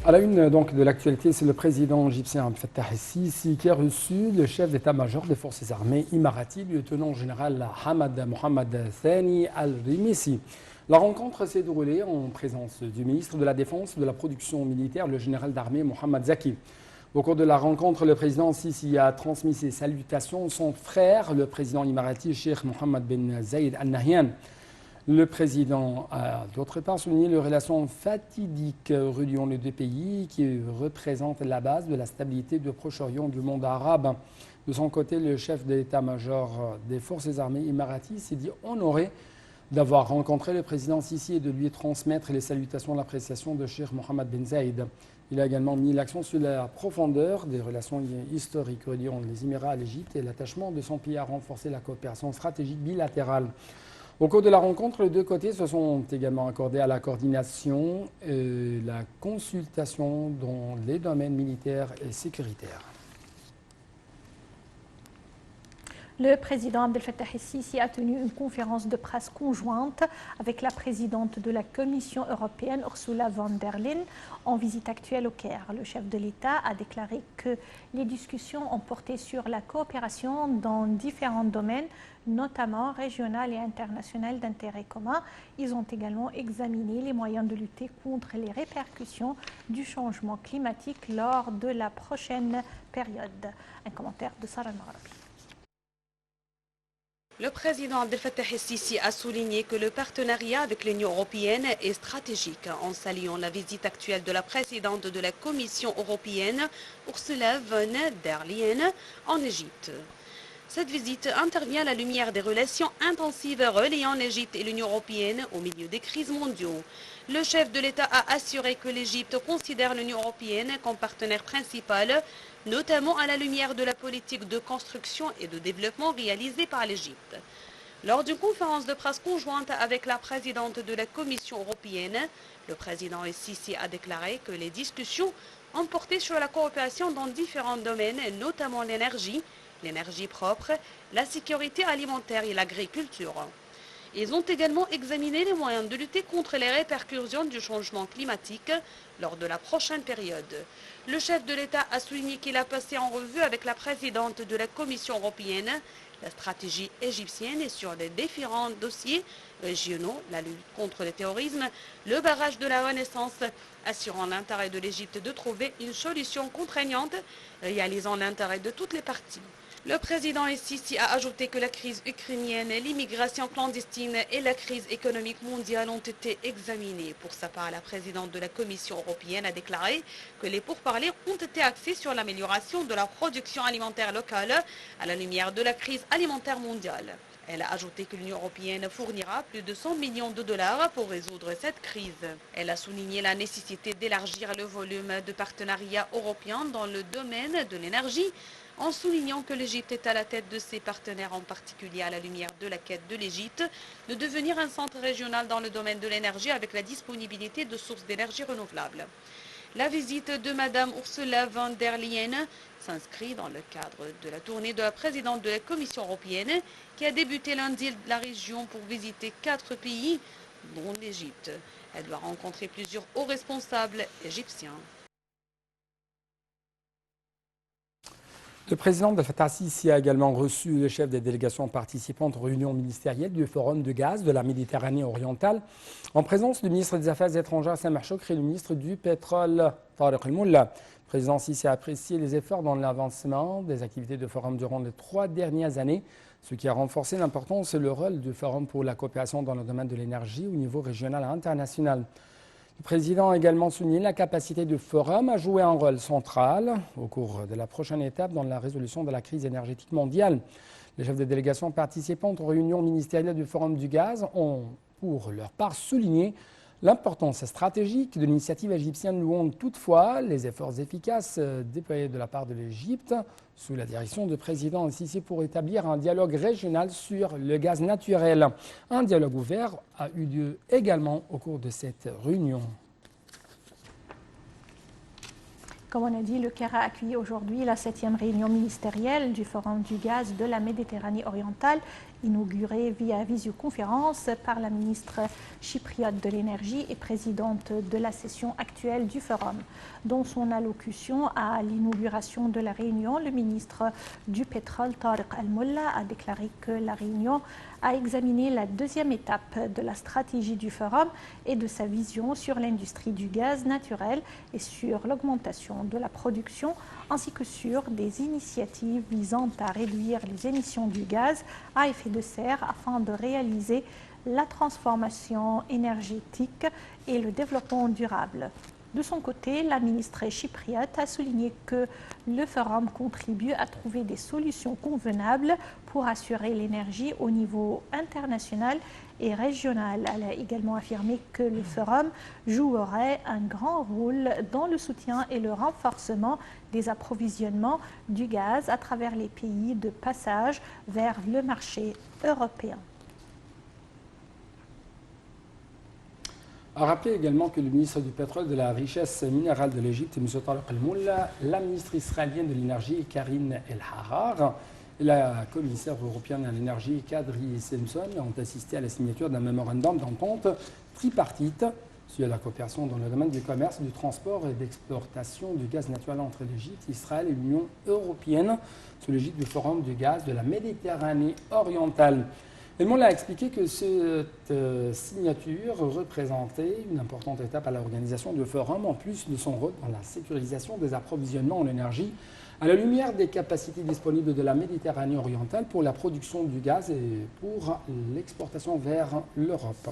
À la une donc, de l'actualité, c'est le président égyptien Abdel Fattah el-Sisi qui a reçu le chef d'état-major des forces armées Imarati, le lieutenant général Hamad Mohamed Thani al-Rimissi. La rencontre s'est déroulée en présence du ministre de la Défense et de la Production militaire, le général d'armée Mohamed Zaki. Au cours de la rencontre, le président Sisi a transmis ses salutations à son frère, le président Imarati, Cheikh Mohamed Ben Zayed Al-Nahyan. Le président a d'autre part souligné les relations fatidiques reliant les deux pays qui représentent la base de la stabilité du Proche-Orient du monde arabe. De son côté, le chef d'état-major des forces armées Imarati s'est dit honoré d'avoir rencontré le président Sisi et de lui transmettre les salutations et l'appréciation de Cheikh Mohamed Ben Zayed. Il a également mis l'accent sur la profondeur des relations historiques reliant les Émirats à l'Égypte et l'attachement de son pays à renforcer la coopération stratégique bilatérale. Au cours de la rencontre, les deux côtés se sont également accordés à la coordination et la consultation dans les domaines militaires et sécuritaires. Le président Abdel Fattah el-Sisi a tenu une conférence de presse conjointe avec la présidente de la Commission européenne, Ursula von der Leyen, en visite actuelle au Caire. Le chef de l'État a déclaré que les discussions ont porté sur la coopération dans différents domaines, notamment régional et international d'intérêt commun. Ils ont également examiné les moyens de lutter contre les répercussions du changement climatique lors de la prochaine période. Un commentaire de Sarah Al-Maghrabi. Le président Abdel Fattah el-Sisi a souligné que le partenariat avec l'Union européenne est stratégique en saluant la visite actuelle de la présidente de la Commission européenne, Ursula von der Leyen, en Égypte. Cette visite intervient à la lumière des relations intensives reliant l'Égypte et l'Union européenne au milieu des crises mondiaux. Le chef de l'État a assuré que l'Égypte considère l'Union européenne comme partenaire principal, notamment à la lumière de la politique de construction et de développement réalisée par l'Égypte. Lors d'une conférence de presse conjointe avec la présidente de la Commission européenne, le président el-Sisi a déclaré que les discussions ont porté sur la coopération dans différents domaines, notamment l'énergie propre, la sécurité alimentaire et l'agriculture. Ils ont également examiné les moyens de lutter contre les répercussions du changement climatique lors de la prochaine période. Le chef de l'État a souligné qu'il a passé en revue avec la présidente de la Commission européenne la stratégie égyptienne et sur les différents dossiers régionaux, la lutte contre le terrorisme, le barrage de la Renaissance, assurant l'intérêt de l'Égypte de trouver une solution contraignante, réalisant l'intérêt de toutes les parties. Le président el-Sisi a ajouté que la crise ukrainienne, l'immigration clandestine et la crise économique mondiale ont été examinées. Pour sa part, la présidente de la Commission européenne a déclaré que les pourparlers ont été axés sur l'amélioration de la production alimentaire locale à la lumière de la crise alimentaire mondiale. Elle a ajouté que l'Union européenne fournira plus de 100 millions de dollars pour résoudre cette crise. Elle a souligné la nécessité d'élargir le volume de partenariats européens dans le domaine de l'énergie, en soulignant que l'Égypte est à la tête de ses partenaires, en particulier à la lumière de la quête de l'Égypte, de devenir un centre régional dans le domaine de l'énergie avec la disponibilité de sources d'énergie renouvelables. La visite de Mme Ursula von der Leyen s'inscrit dans le cadre de la tournée de la présidente de la Commission européenne qui a débuté lundi de la région pour visiter 4 pays, dont l'Égypte. Elle doit rencontrer plusieurs hauts responsables égyptiens. Le président Abdel Fattah el-Sisi a également reçu le chef des délégations participantes aux réunions ministérielles du Forum de gaz de la Méditerranée orientale, en présence du ministre des Affaires étrangères Sameh Choukri et le ministre du Pétrole Tariq El-Molla. Le président el-Sisi a apprécié les efforts dans l'avancement des activités du Forum durant les 3 dernières années, ce qui a renforcé l'importance et le rôle du Forum pour la coopération dans le domaine de l'énergie au niveau régional et international. Le président a également souligné la capacité du Forum à jouer un rôle central au cours de la prochaine étape dans la résolution de la crise énergétique mondiale. Les chefs de délégation participantes aux réunions ministérielles du Forum du gaz ont, pour leur part, souligné l'importance stratégique de l'initiative égyptienne, louant toutefois les efforts efficaces déployés de la part de l'Égypte sous la direction du président el-Sisi pour établir un dialogue régional sur le gaz naturel. Un dialogue ouvert a eu lieu également au cours de cette réunion. Comme on a dit, le Caire a accueilli aujourd'hui la 7e réunion ministérielle du Forum du gaz de la Méditerranée orientale inauguré via visioconférence par la ministre chypriote de l'énergie et présidente de la session actuelle du forum. Dans son allocution à l'inauguration de la réunion, le ministre du pétrole Tariq Al-Molla a déclaré que la réunion a examiné la deuxième étape de la stratégie du forum et de sa vision sur l'industrie du gaz naturel et sur l'augmentation de la production ainsi que sur des initiatives visant à réduire les émissions du gaz à effet de serre afin de réaliser la transformation énergétique et le développement durable. De son côté, la ministre chypriote a souligné que le forum contribue à trouver des solutions convenables pour assurer l'énergie au niveau international et régional. Elle a également affirmé que le forum jouerait un grand rôle dans le soutien et le renforcement des approvisionnements du gaz à travers les pays de passage vers le marché européen. A rappelé également que le ministre du pétrole et de la richesse minérale de l'Égypte, M. Tariq Al-Molla, la ministre israélienne de l'énergie, Karine El-Harar, et la commissaire européenne à l'énergie, Kadri Simpson, ont assisté à la signature d'un mémorandum d'entente tripartite sur la coopération dans le domaine du commerce, du transport et d'exportation du gaz naturel entre l'Égypte, Israël et l'Union européenne, sous l'égide du Forum du gaz de la Méditerranée orientale. El-Molla a expliqué que cette signature représentait une importante étape à l'organisation du forum, en plus de son rôle dans la sécurisation des approvisionnements en énergie, à la lumière des capacités disponibles de la Méditerranée orientale pour la production du gaz et pour l'exportation vers l'Europe.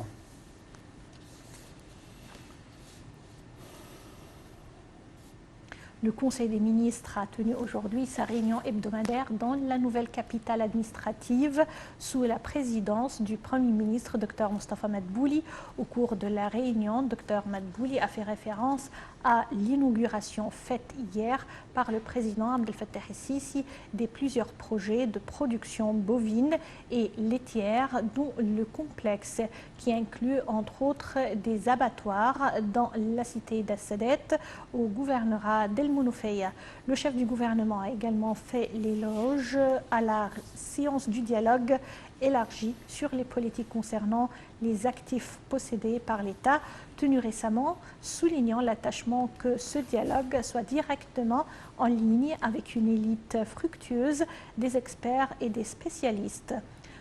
Le Conseil des ministres a tenu aujourd'hui sa réunion hebdomadaire dans la nouvelle capitale administrative sous la présidence du Premier ministre Dr Mostafa Madbouli. Au cours de la réunion, Dr Madbouli a fait référence à l'inauguration faite hier par le président Abdel Fattah el-Sisi des plusieurs projets de production bovine et laitière, dont le complexe qui inclut entre autres des abattoirs dans la cité d'Assadet au gouvernorat d'El Mounofeya. Le chef du gouvernement a également fait l'éloge à la séance du dialogue élargi sur les politiques concernant les actifs possédés par l'État, tenu récemment, soulignant l'attachement que ce dialogue soit directement en ligne avec une élite fructueuse des experts et des spécialistes.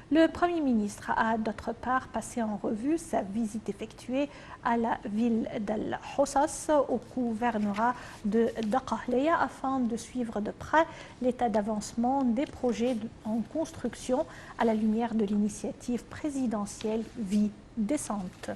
Le Premier ministre a d'autre part passé en revue sa visite effectuée à la ville d'Al-Hossas au gouvernorat de Daqahleya afin de suivre de près l'état d'avancement des projets en construction à la lumière de l'initiative présidentielle Vie décente.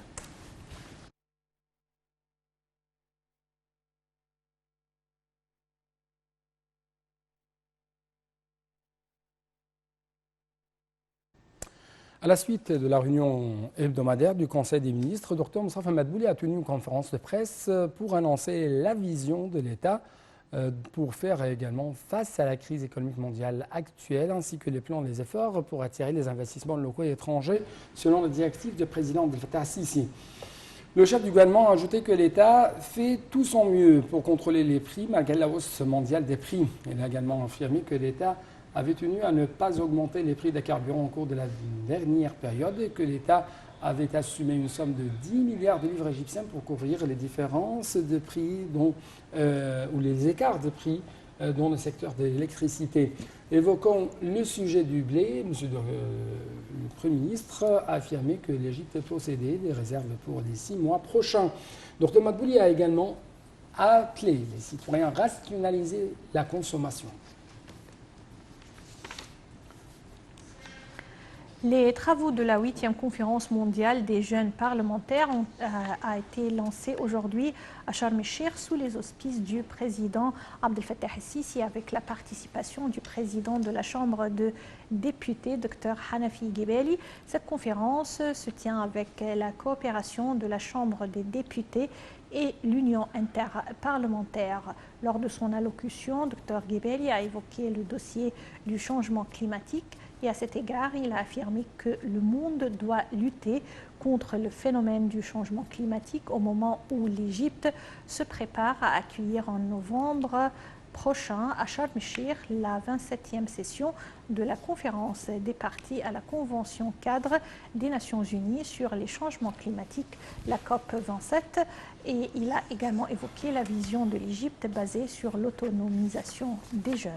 À la suite de la réunion hebdomadaire du Conseil des ministres, Dr Mostafa Madbouli a tenu une conférence de presse pour annoncer la vision de l'État pour faire également face à la crise économique mondiale actuelle, ainsi que les plans des efforts pour attirer les investissements locaux et étrangers, selon le directif du président Abdel Fattah el-Sisi. Le chef du gouvernement a ajouté que l'État fait tout son mieux pour contrôler les prix malgré la hausse mondiale des prix. Il a également affirmé que l'État avait tenu à ne pas augmenter les prix des carburants au cours de la dernière période et que l'État avait assumé une somme de 10 milliards de livres égyptiens pour couvrir les différences de prix ou les écarts de prix dans le secteur de l'électricité. Évoquant le sujet du blé, le Premier ministre a affirmé que l'Égypte possédait des réserves pour les 6 mois prochains. Dr Madbouli a également appelé les citoyens à rationaliser la consommation. Les travaux de la 8e conférence mondiale des jeunes parlementaires ont été lancés aujourd'hui à Sharm el-Sheikh sous les auspices du président Abdel Fattah el-Sisi avec la participation du président de la Chambre de députés, Dr Hanafi Gebeli. Cette conférence se tient avec la coopération de la Chambre des députés et l'Union interparlementaire. Lors de son allocution, Dr Gebeli a évoqué le dossier du changement climatique. Et à cet égard, il a affirmé que le monde doit lutter contre le phénomène du changement climatique au moment où l'Égypte se prépare à accueillir en novembre prochain à Sharm el-Sheikh la 27e session de la conférence des parties à la Convention cadre des Nations Unies sur les changements climatiques, la COP 27, et il a également évoqué la vision de l'Égypte basée sur l'autonomisation des jeunes.